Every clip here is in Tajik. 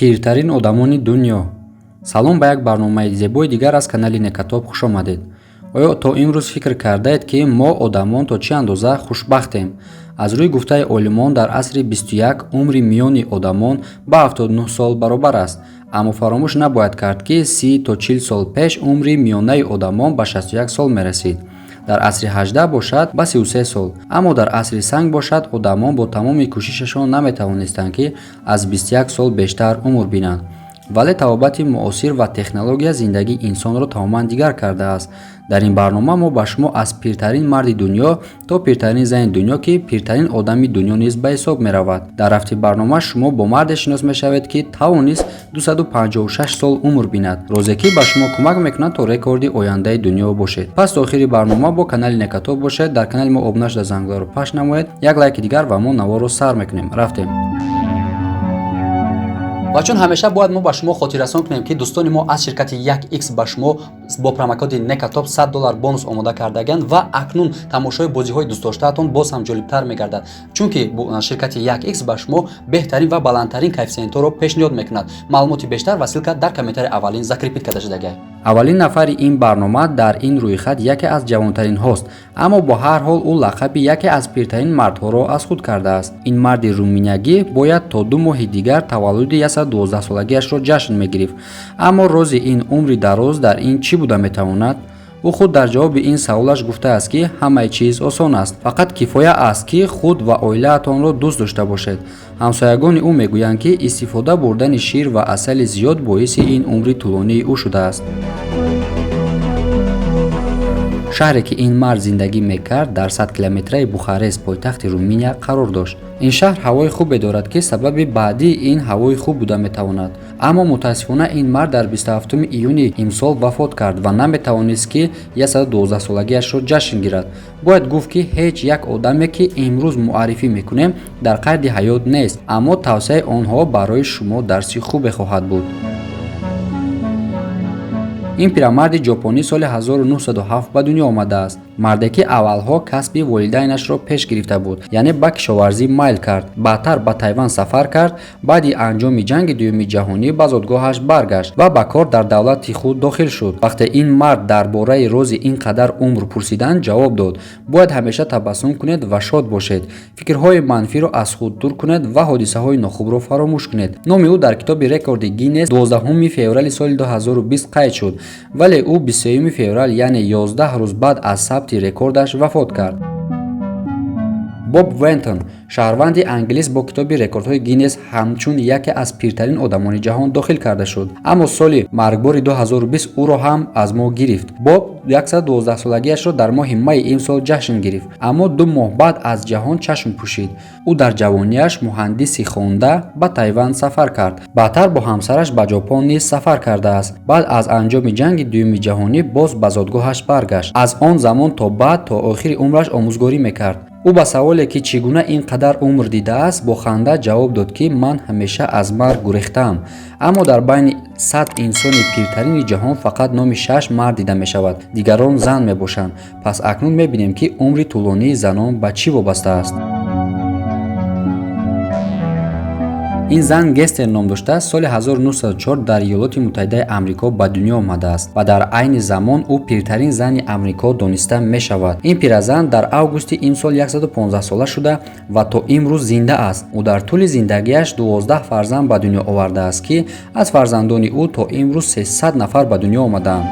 пиртарин одамони дунё. Салом ба як барномаи зебои дигар аз канали Некатоб хуш омадед. оё то имрӯз фикр кардаед ки мо одамон то чӣ андоза хушбахтем? аз рӯи гуфтаи олимон дар асри 21 умри миёни одамон ба 79 сол баробар аст, аммо фаромӯш набояд кард ки 30 то 40 сол пеш умри миёнаи одамон ба 61 сол мерасид. дар асри 18 бошад ба 33 сол, аммо дар асри санг бошад одамон бо тамоми кӯшишашон наметавонистанд ки аз 21 сол бештар умр бинанд. вале табобати муосир ва технология зиндагии инсонро тамоман дигар кардааст. дар ин барнома мо ба шумо аз пиртарин марди дунё то пиртарин зани дунё ки пиртарин одами дунё низ ба ҳисоб меравад. дар рафти барнома шумо бо марде шинос мешавед ки тавонист 256 сол умр бинад, розе ки ба шумо кӯмак мекунад то рекорди ояндаи дунё бошед. пас то охири барнома бо канали Некатоб бошед. дар канали мо обуна шуда зангҳояро пахш намоед. як лайки дигар ва мо наворо сар мекунем. рафтем. ва чун ҳамеша бояд мо ба шумо хотиррасон кунем ки дӯстони мо аз ширкати 1x ба шумо бо промокоди Некатоб $100 бонус омода кардаганд ва акнун тамошои бозиҳои дӯстдоштаатон боз ҳам ҷолибтар мегардад, чунки ширкати 1x ба шумо беҳтарин ва баландтарин коэффициентҳоро пешниҳод мекунад. маълумоти бештар ва ссилка дар комментари аввалин закрепит карда шудагай. аввалин нафари ин барнома дар ин рӯйхат яке аз ҷавонтаринҳост, аммо бо ҳар ҳол ӯ лақаби яке аз пиртарин мардҳоро аз худ кардааст. ин марди руминягӣ бояд то 2 моҳи дигар таваллуди 12-солагиашро ҷашн мегирифт, аммо рози ин умри дароз дар ин чӣ буда метавонад? ӯ худ дар ҷавоби ин саолаш гуфтааст ки ҳамаи чиз осон аст, фақат кифоя аст ки худ ва оилаатонро дӯст дошта бошед. ҳамсоягони ӯ мегӯянд ки истифода бурдани шир ва асали зиёд боиси ин умри тӯлонии ӯ шудааст. шаҳре ки ин мард зиндагӣ мекард дар 100 километраи Бухарест, пойтахти Руминия қарор дошт. ин шаҳр ҳавои хубе дорад ки сабаби баъдии ин ҳавои хуб буда метавонад, аммо мутаассифона ин мард дар 27 июни имсол вафот кард ва наметавонист ки 112-солагиашро ҷашн гирад. бояд гуфт ки ҳеҷ як одаме ки имрӯз муаррифӣ мекунем дар қайди ҳаёт нест, аммо тавсияи онҳо барои шумо дарси хубе хоҳад буд. ин пирамарди ҷопонӣ соли 1907 ба дунё омадааст. марде ки аввалҳо касби волидайнашро пеш гирифта буд, яъне ба кишоварзӣ майл кард. баъдтар ба Тайван сафар кард. баъди анҷоми ҷанги дуюми ҷаҳонӣ ба зодгоҳаш баргашт ва ба кор дар давлати худ дохил шуд. вақте ин мард дар бораи рози ин қадар умр пурсиданд, ҷавоб дод: бояд ҳамеша табассум кунед ва шод бошед, фикрҳои манфиро аз худ дур кунед ва ҳодисаҳои нохубро фаромӯш кунед. номи ӯ дар китоби рекорди Гиннес 12 феврали соли 2020 қайд шуд, вале ӯ 23 феврал, яъне 11 рӯз баъд аз сабти рекордаш вафот кард. боб вентон, шаҳрванди англис, бо китоби рекордҳои Гиннес ҳамчун яке аз пиртарин одамони ҷаҳон дохил карда шуд, аммо соли маргбори 2020 ӯро ҳам аз мо гирифт. боб 112-солагиашро дар моҳи майи имсол ҷашн гирифт, аммо 2 моҳ баъд аз ҷаҳон чашм пӯшид. ӯ дар ҷавониаш муҳандиси хонда ба Тайван сафар кард. баъдтар бо ҳамсараш ба ҷопон низ сафар кардааст. баъд аз анҷоми ҷанги дуюми ҷаҳонӣ боз ба зодгоҳаш баргашт. аз он замон то баъд то охири умраш омӯзгорӣ мекард. ӯ ба саволе ки чӣ гуна ин қадар умр дидааст, бо ханда ҷавоб дод ки ман ҳамеша аз марг гурехтаам, аммо дар байни 100 инсони пиртарини ҷаҳон фақат номи 6 мард дида мешавад, дигарон зан мебошанд. пас акнун мебинем ки умри тӯлонии занон ба чӣ вобаста аст. ин зан Гестер ном дошта, соли 1904 дар Иёлоти Муттаҳидаи Амрико ба дунё омадааст ва дар айни замон ӯ пиртарин зани Амрико дониста мешавад. ин пиразан дар августи имсол 115 сола шуда ва то имрӯз зинда аст. ӯ дар тӯли зиндагиаш 12 фарзанд ба дунё овардааст ки аз фарзандони ӯ то имрӯз 300 нафар ба дунё омадаанд.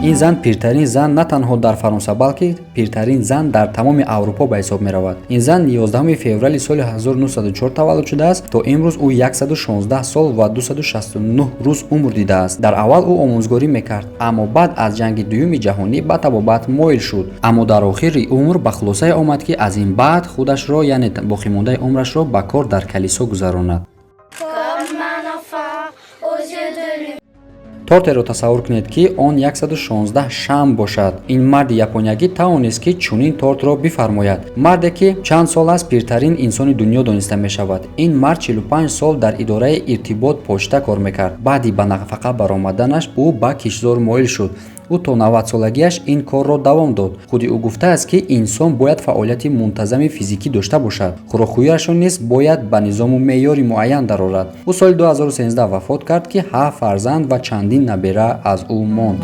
ин зан пиртарин зан на танҳо дар Фаронса, балки пиртарин зан дар тамоми Аврупо ба ҳисоб меравад. ин зан 11 феврали соли 1904 таваллуд шудааст. то имрӯз ӯ 116 сол ва 269 рӯз умр дидааст. дар аввал ӯ омӯзгорӣ мекард, аммо баъд аз ҷанги дуюми ҷаҳонӣ ба табобат мойл шуд, аммо дар охири умр ба хулосае омад ки аз ин баъд худашро, яъне боқимондаи умрашро ба кор дар калисо гузаронад. тортеро тасаввур кунед ки он 116 шам бошад. ин марди япониягӣ тавонист ки чунин тортро бифармояд. марде ки чанд сол аст пиртарин инсони дунё дониста мешавад. ин мард 45 сол дар идораи иртибот почта кор мекард. баъди ба нафақа баромаданаш ӯ ба кишзор моил шуд. ӯ то 90 солагиаш ин корро давом дод. худи ӯ гуфтааст ки инсон бояд фаъолияти мунтазами физикӣ дошта бошад. хӯрокхӯриашро низ бояд ба низому меъёри муайян дарорад. ӯ соли 2013 вафот кард ки 7 фарзанд ва чандин набера аз ӯ монд.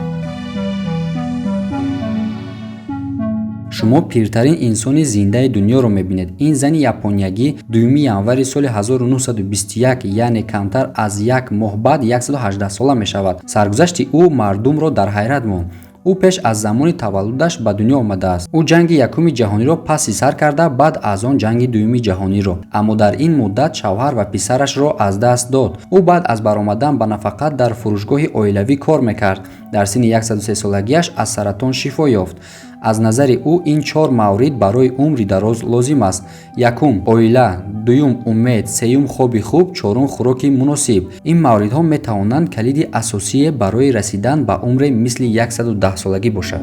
шумо пиртарин инсони зиндаи дунёро мебинед. ин зани япониягӣ 2 январи соли 1921 яъне камтар аз як моҳ баъд 118 сола мешавад. саргузашти ӯ мардумро дар ҳайрат монд. ӯ пеш аз замони таваллудаш ба дунё омадааст. ӯ ҷанги якуми ҷаҳониро паси сар карда, баъд аз он ҷанги дуюми ҷаҳониро. аммо дар ин муддат шавҳар ва писарашро аз даст дод. ӯ баъд аз баромадан ба нафақат дар фурӯшгоҳи оилавӣ кор мекард. дар синни 103 солагиаш аз саратон шифо ёфт. аз назари ӯ ин 4 маврид барои умри дароз лозим аст. якум оила, дуюм умед, сеюм хоби хуб, чорум хӯроки муносиб. ин мавридҳо метавонанд калиди асосие барои расидан ба умре мисли 110-солагӣ бошад.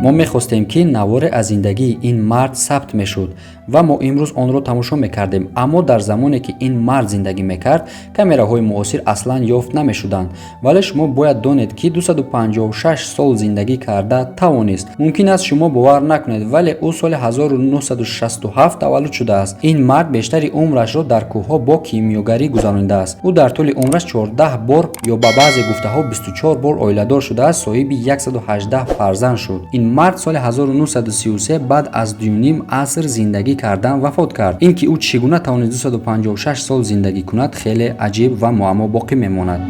мо мехостем ки наворе аз зиндагии ин мард сабт мешуд ва мо имрӯз онро тамошо мекардем. аммо дар замоне ки ин мард зиндагӣ мекард, камераҳои муосир аслан ёфт намешуданд. вале шумо бояд донед ки 256 сол зиндагӣ карда тавонист. мумкин аст шумо бовар накунед, вале ӯ соли 1967 таваллуд шудааст. ин мард бештари умрашро дар кӯҳҳо бо кимиёгарӣ гузаронидааст. ӯ дар тӯли умраш 14 бор ё ба баъзе гуфтаҳо 24 бор оиладор шудааст, соҳиби 118 фарзанд шуд. ин мард соли 1933 баъд аз 2.5 аср зиндагӣ кардан вафот кард. ин ки ӯ чӣ гуна тавонист 256 сол зиндагӣ кунад, хеле аҷиб ва муаммо боқӣ мемонад.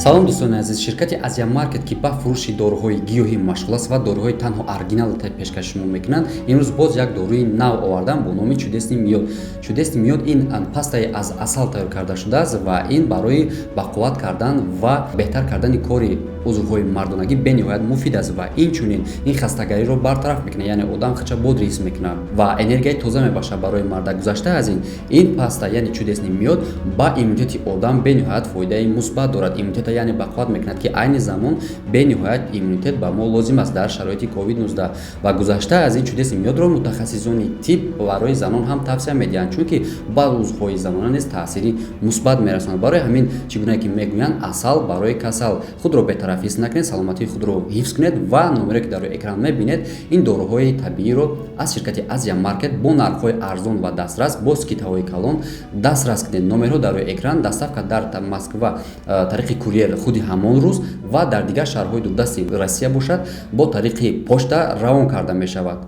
салом дӯстони азиз, ширкати Азия Маркет ки ба фурӯши доруҳои гиёҳӣ машғул аст ва доруҳои танҳо оригинали пешкаш шумо мекунанд, имрӯз боз як доруи нав овардам бо номи чудесни миёд. чудесни миёд ин пастаи аз асал тайёр карда шудааст ва ин барои бақувват кардан ва беҳтар кардани кори узвҳои мардонагӣ бениҳоят муфид аст ва инчунин ин хастагариро бартараф мекунад, яъне одам хача бодри ҳис мекунад ва энергияи тоза мебахшад барои марда. гузашта аз ин паста яъне чудесни миёд ба иммунитети одам бениҳоят фоидаи мусбат дорад. иммунитета яъне бақувват мекунад ки айни замон бениҳоят иммунитет ба мо лозим аст дар шароити COVID-19. ва гузашта аз ин чудесни миёдро мутахассисони тиб барои занон ҳам тавсия медиҳанд, чунки ба узвҳои занона низ таъсири мусбат мерасонад. барои ҳамин чӣ гуна ки мегӯянд асал барои касал. худро бетараф ҳис накунед, саломатии худро ҳифз кунед ва номере ки дар рӯи экран мебинед ин доруҳои табииро аз ширкати Азия Маркет бо нархҳои арзон ва дастрас бо скидҳаҳои калон дастрас кунед. номерҳо дар рӯи экран. доставка дар Москва тариқи курьер худи ҳамон рӯз ва дар дигар шаҳрҳои дурдасти Россия бошад бо тариқи почта равон карда мешавад.